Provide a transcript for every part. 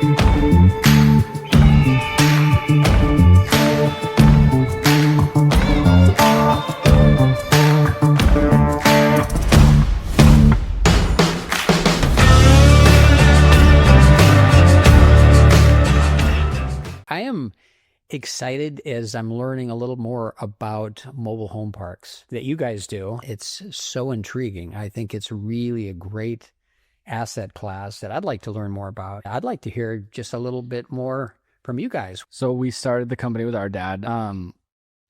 I am excited as I'm learning a little more about mobile home parks that you guys do. It's so intriguing. I think it's really a great asset class that I'd like to learn more about. I'd like to hear just a little bit more from you guys. So we started the company with our dad.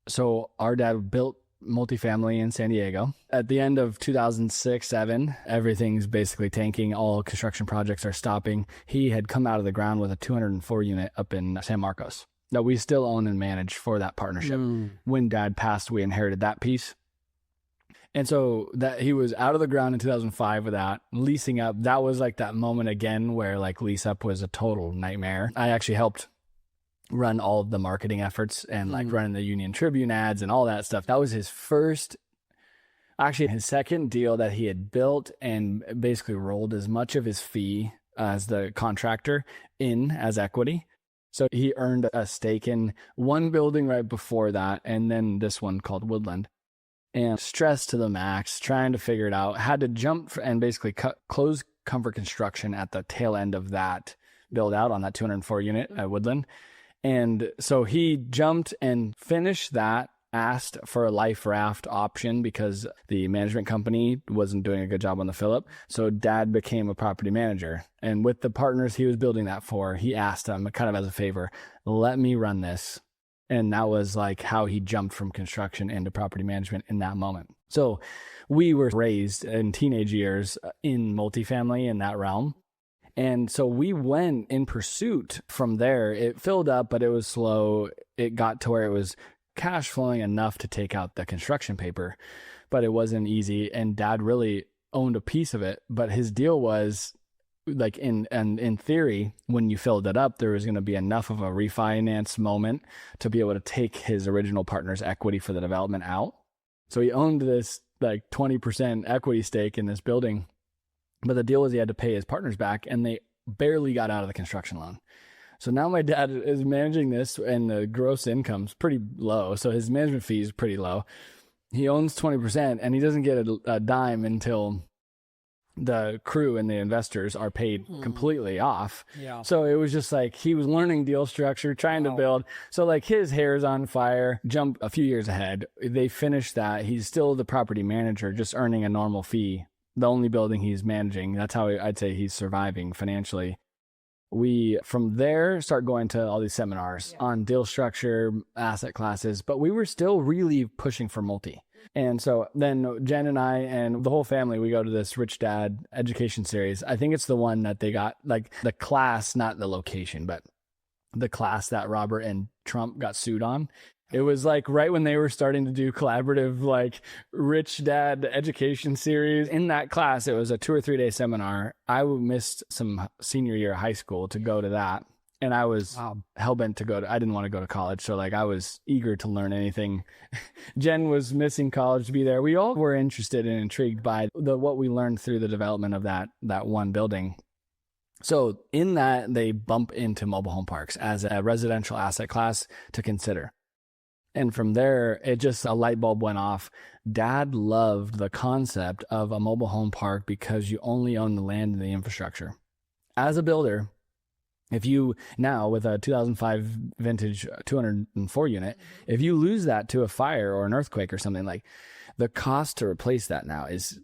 So our dad built multifamily in San Diego. At the end of 2006-07, everything's basically tanking. All construction projects are stopping. He had come out of the ground with a 204 unit up in San Marcos that we still own and manage for that partnership. When dad passed, we inherited that piece. And so that he was out of the ground in 2005 with that, leasing up. That was like that moment again where like lease up was a total nightmare. I actually helped run all of the marketing efforts and like running the Union Tribune ads and all that stuff. That was his second deal that he had built, and basically rolled as much of his fee as the contractor in as equity. So he earned a stake in one building right before that, and then this one called Woodland. And stressed to the max, trying to figure it out. Had to jump and basically close comfort construction at the tail end of that build out on that 204 unit at Woodland. And so he jumped and finished that, asked for a life raft option because the management company wasn't doing a good job on the fill-up. So dad became a property manager. And with the partners he was building that for, he asked them kind of as a favor, let me run this. And that was like how he jumped from construction into property management in that moment. So we were raised in teenage years in multifamily in that realm. And so we went in pursuit from there. It filled up, but it was slow. It got to where it was cash flowing enough to take out the construction paper, but it wasn't easy. And dad really owned a piece of it. But his deal was like in theory, when you filled it up, there was going to be enough of a refinance moment to be able to take his original partner's equity for the development out. So he owned this like 20% equity stake in this building. But the deal was he had to pay his partners back, and they barely got out of the construction loan. So now my dad is managing this, and the gross income's pretty low. So his management fee is pretty low. He owns 20%, and he doesn't get a dime until the crew and the investors are paid completely off. Yeah. So it was just like he was learning deal structure, trying to build. So like his hair's on fire, jump a few years ahead. They finished that. He's still the property manager, just earning a normal fee. The only building he's managing. That's how I'd say he's surviving financially. We, from there, start going to all these seminars on deal structure, asset classes, but we were still really pushing for multi. And so then Jen and I and the whole family, we go to this Rich Dad education series. I think it's the one that they got, like the class, not the location, but the class that Robert and Trump got sued on. It was like right when they were starting to do collaborative, like Rich Dad education series. In that class, it was a 2 or 3 day seminar. I missed some senior year of high school to go to that. And I was hell-bent to I didn't want to go to college. So like I was eager to learn anything. Jen was missing college to be there. We all were interested and intrigued by what we learned through the development of that one building. So in that, they bump into mobile home parks as a residential asset class to consider. And from there, a light bulb went off. Dad loved the concept of a mobile home park because you only own the land and the infrastructure. As a builder, if you now with a 2005 vintage 204 unit, if you lose that to a fire or an earthquake or something, like the cost to replace that now is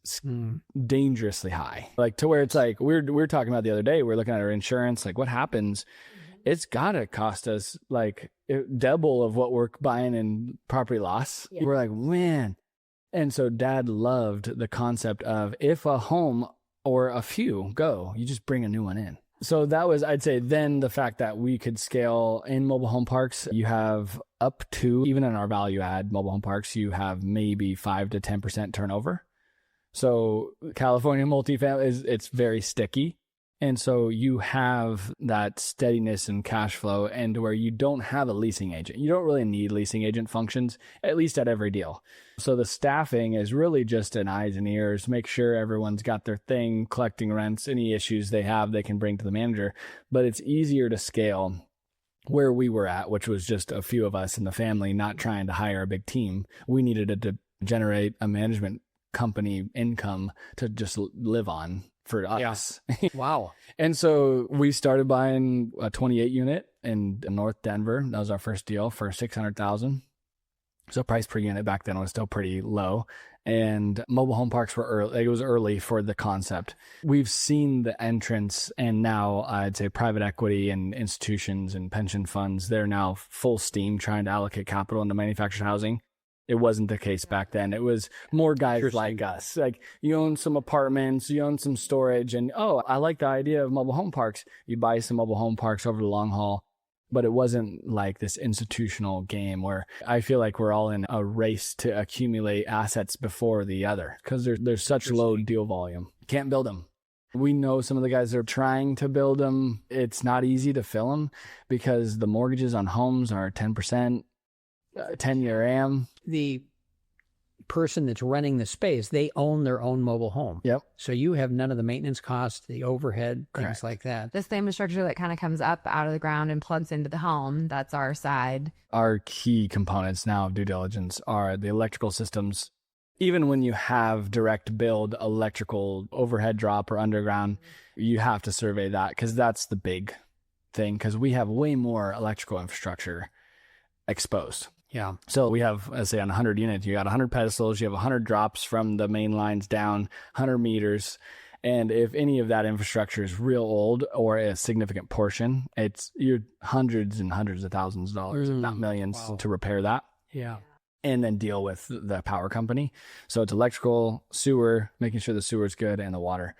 dangerously high. Like to where it's like we're talking about the other day, we're looking at our insurance, like what happens. It's gotta cost us like double of what we're buying in property loss. Yeah. We're like, man. And so dad loved the concept of if a home or a few go, you just bring a new one in. So that was, I'd say then the fact that we could scale in mobile home parks, you have up to, even in our value add mobile home parks, you have maybe 5 to 10% turnover. So California multifamily it's very sticky. And so you have that steadiness and cash flow, and where you don't have a leasing agent. You don't really need leasing agent functions, at least at every deal. So the staffing is really just an eyes and ears, make sure everyone's got their thing, collecting rents, any issues they have, they can bring to the manager. But it's easier to scale where we were at, which was just a few of us in the family, not trying to hire a big team. We needed to generate a management company income to just live on for us. Yeah. Wow. And so we started buying a 28 unit in North Denver. That was our first deal for $600,000. So price per unit back then was still pretty low. And mobile home parks were early. It was early for the concept. We've seen the entrance, and now I'd say private equity and institutions and pension funds, they're now full steam trying to allocate capital into manufactured housing. It wasn't the case back then. It was more guys like us. Like, you own some apartments, you own some storage, and oh, I like the idea of mobile home parks. You buy some mobile home parks over the long haul. But it wasn't like this institutional game where I feel like we're all in a race to accumulate assets before the other, because there's such low deal volume. Can't build them. We know some of the guys that are trying to build them. It's not easy to fill them because the mortgages on homes are 10%. 10-year AM. The person that's renting the space, they own their own mobile home. Yep. So you have none of the maintenance costs, the overhead, things like that. The same structure that kind of comes up out of the ground and plugs into the home. That's our side. Our key components now of due diligence are the electrical systems. Even when you have direct build electrical overhead drop or underground, you have to survey that, because that's the big thing, because we have way more electrical infrastructure exposed. Yeah. So we have, let's say on 100 units, you got 100 pedestals, you have 100 drops from the main lines down, 100 meters. And if any of that infrastructure is real old or a significant portion, you're hundreds and hundreds of thousands of dollars, not millions, to repair that. Yeah. And then deal with the power company. So it's electrical, sewer, making sure the sewer is good, and the water.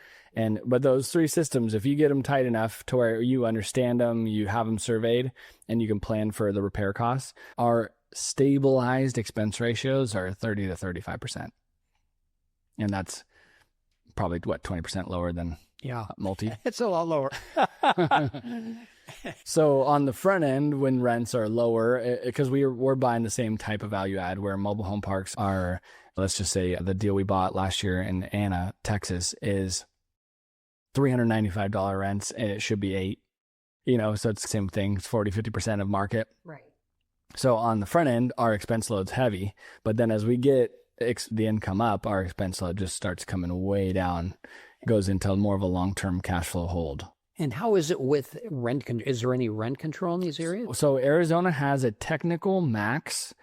But those three systems, if you get them tight enough to where you understand them, you have them surveyed, and you can plan for the repair costs, our stabilized expense ratios are 30 to 35%. And that's probably 20% lower than multi. It's a lot lower. So on the front end, when rents are lower, because we're buying the same type of value add, where mobile home parks are, let's just say the deal we bought last year in Anna, Texas, is $395 rents, and it should be $8. So it's the same thing. It's 40-50% of market. Right. So on the front end, our expense load's heavy, but then as we get the income up, our expense load just starts coming way down. It goes into more of a long-term cash flow hold. And how is it with rent? Is there any rent control in these areas? So Arizona has a technical max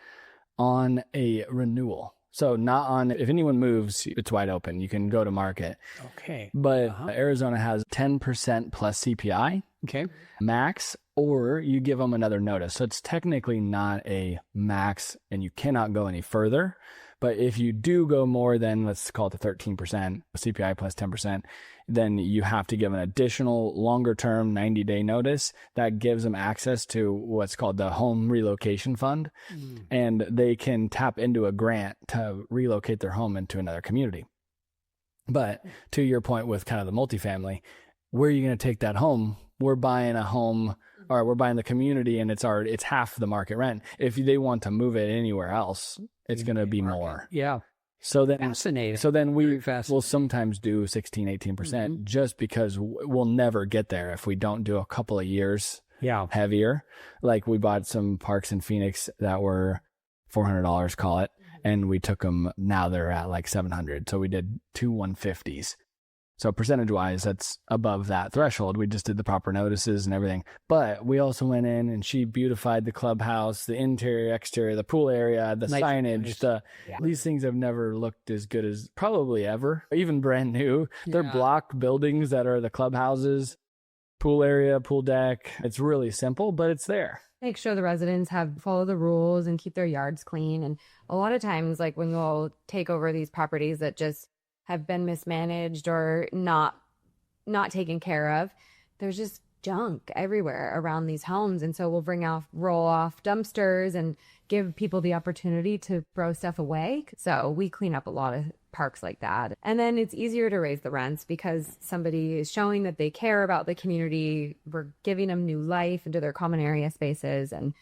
on a renewal. So not on, if anyone moves, it's wide open. You can go to market. Okay. But Arizona has 10% plus CPI. Okay. Max, or you give them another notice. So it's technically not a max and you cannot go any further. But if you do go more than, let's call it the 13%, CPI plus 10%, then you have to give an additional longer term 90-day notice that gives them access to what's called the home relocation fund. And they can tap into a grant to relocate their home into another community. But to your point with kind of the multifamily, where are you going to take that home? We're buying a home, or we're buying the community, and it's half the market rent. If they want to move it anywhere else, it's going to be more. Yeah. So then, fascinating. So then we will sometimes do 16, 18% just because we'll never get there if we don't do a couple of years heavier. Like we bought some parks in Phoenix that were $400, call it, and we took them, now they're at like $700. So we did 2 150s. So percentage-wise, that's above that threshold. We just did the proper notices and everything. But we also went in and she beautified the clubhouse, the interior, exterior, the pool area, the signage. These things have never looked as good as probably ever, even brand new. They're block buildings that are the clubhouses, pool area, pool deck. It's really simple, but it's there. Make sure the residents follow the rules and keep their yards clean. And a lot of times, like when you'll take over these properties that just have been mismanaged or not taken care of, there's just junk everywhere around these homes. And so we'll roll off dumpsters and give people the opportunity to throw stuff away. So we clean up a lot of parks like that. And then it's easier to raise the rents because somebody is showing that they care about the community. We're giving them new life into their common area spaces, and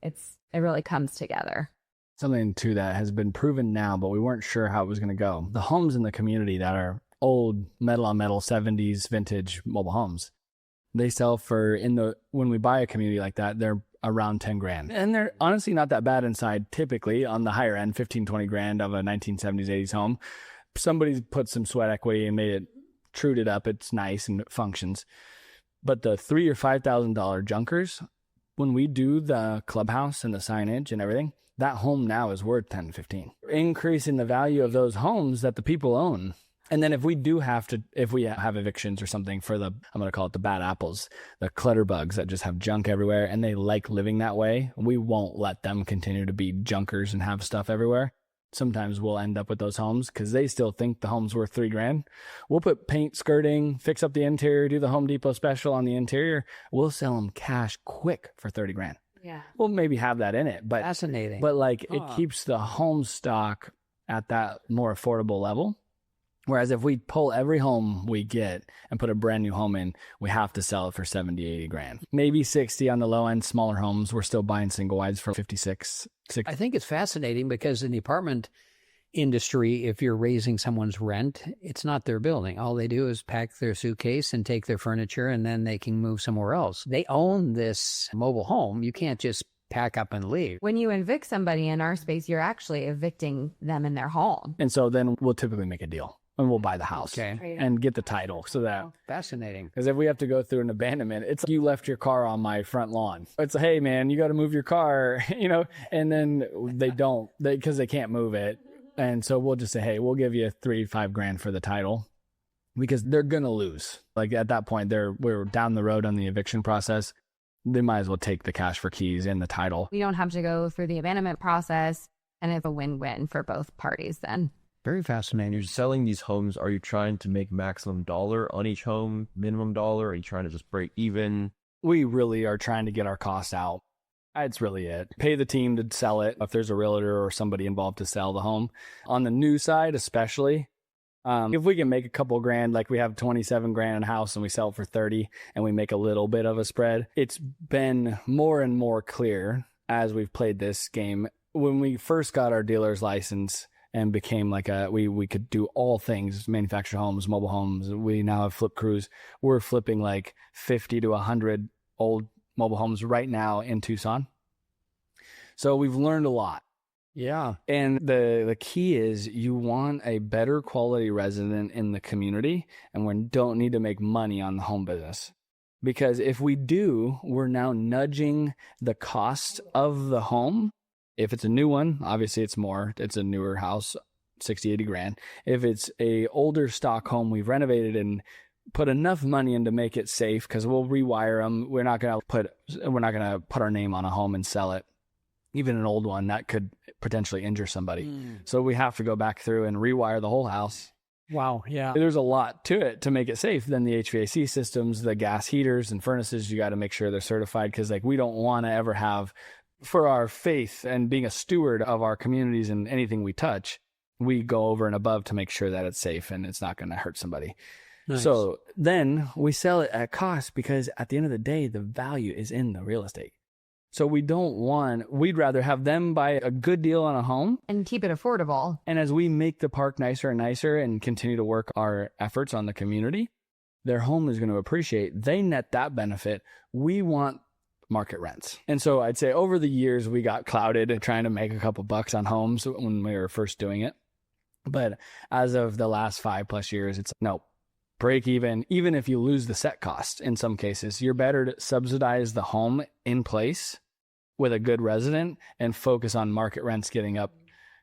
it really comes together. Something too that has been proven now, but we weren't sure how it was going to go. The homes in the community that are old metal on metal 70s vintage mobile homes, they sell for when we buy a community like that, they're around 10 grand. And they're honestly not that bad inside, typically on the higher end, 15, 20 grand of a 1970s, 80s home. Somebody's put some sweat equity and made it, trued it up. It's nice and it functions. But the $3,000 or $5,000 junkers, when we do the clubhouse and the signage and everything, that home now is worth 10, 15. Increasing the value of those homes that the people own. And then if we have evictions or something for I'm going to call it the bad apples, the clutter bugs that just have junk everywhere and they like living that way, we won't let them continue to be junkers and have stuff everywhere. Sometimes we'll end up with those homes because they still think the home's worth $3 grand. We'll put paint, skirting, fix up the interior, do the Home Depot special on the interior. We'll sell them cash quick for 30 grand. Yeah. We'll maybe have that in it, but fascinating. But it keeps the home stock at that more affordable level. Whereas if we pull every home we get and put a brand new home in, we have to sell it for 70, 80 grand. Maybe 60 on the low end, smaller homes. We're still buying single wides for 56, 60. I think it's fascinating because in the apartment industry, if you're raising someone's rent, it's not their building. All they do is pack their suitcase and take their furniture, and then they can move somewhere else. They own this mobile home. You can't just pack up and leave. When you evict somebody in our space, you're actually evicting them in their home. And so then we'll typically make a deal. And we'll buy the house and get the title so that fascinating. Because if we have to go through an abandonment, it's like you left your car on my front lawn. It's hey man, you got to move your car, and then they don't because they can't move it. And so we'll just say, hey, we'll give you $3-5 grand for the title because they're going to lose. Like at that point, we're down the road on the eviction process. They might as well take the cash for keys and the title. We don't have to go through the abandonment process, and it's a win-win for both parties then. Very fascinating. You're selling these homes. Are you trying to make maximum dollar on each home, minimum dollar? Are you trying to just break even? We really are trying to get our costs out. That's really it. Pay the team to sell it if there's a realtor or somebody involved to sell the home. On the new side, especially, if we can make a couple grand, like we have 27 grand in a house and we sell it for 30 and we make a little bit of a spread, it's been more and more clear as we've played this game. When we first got our dealer's license, and became like we could do all things, manufactured homes, mobile homes. We now have flip crews. We're flipping like 50 to 100 old mobile homes right now in Tucson. So we've learned a lot. Yeah. And the key is you want a better quality resident in the community, and we don't need to make money on the home business. Because if we do, we're now nudging the cost of the home. If it's a new one, obviously it's more. It's a newer house, 60, 80 grand. If it's a older stock home we've renovated and put enough money in to make it safe, because we'll rewire them. We're not gonna put our name on a home and sell it. Even an old one that could potentially injure somebody. So we have to go back through and rewire the whole house. Wow. Yeah. There's a lot to it to make it safe. Then the HVAC systems, the gas heaters and furnaces, you got to make sure they're certified, because we don't want to ever have, for our faith and being a steward of our communities and anything we touch, we go over and above to make sure that it's safe and it's not going to hurt somebody. Nice. So then we sell it at cost, because at the end of the day, the value is in the real estate. So we'd rather have them buy a good deal on a home and keep it affordable. And as we make the park nicer and nicer and continue to work our efforts on the community, their home is going to appreciate. They net that benefit. We want market rents. And so I'd say over the years, we got clouded and trying to make a couple bucks on homes when we were first doing it. But as of the last 5+ years, it's no, break even if you lose the set cost. In some cases, you're better to subsidize the home in place with a good resident and focus on market rents getting up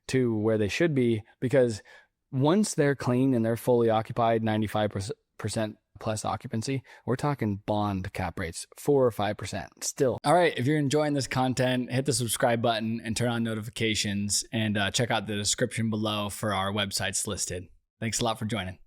to where they should be, because once they're clean and they're fully occupied, 95% plus occupancy, we're talking bond cap rates 4 or 5% still. All right, if you're enjoying this content, hit the subscribe button and turn on notifications, and check out the description below for our websites listed. Thanks a lot for joining.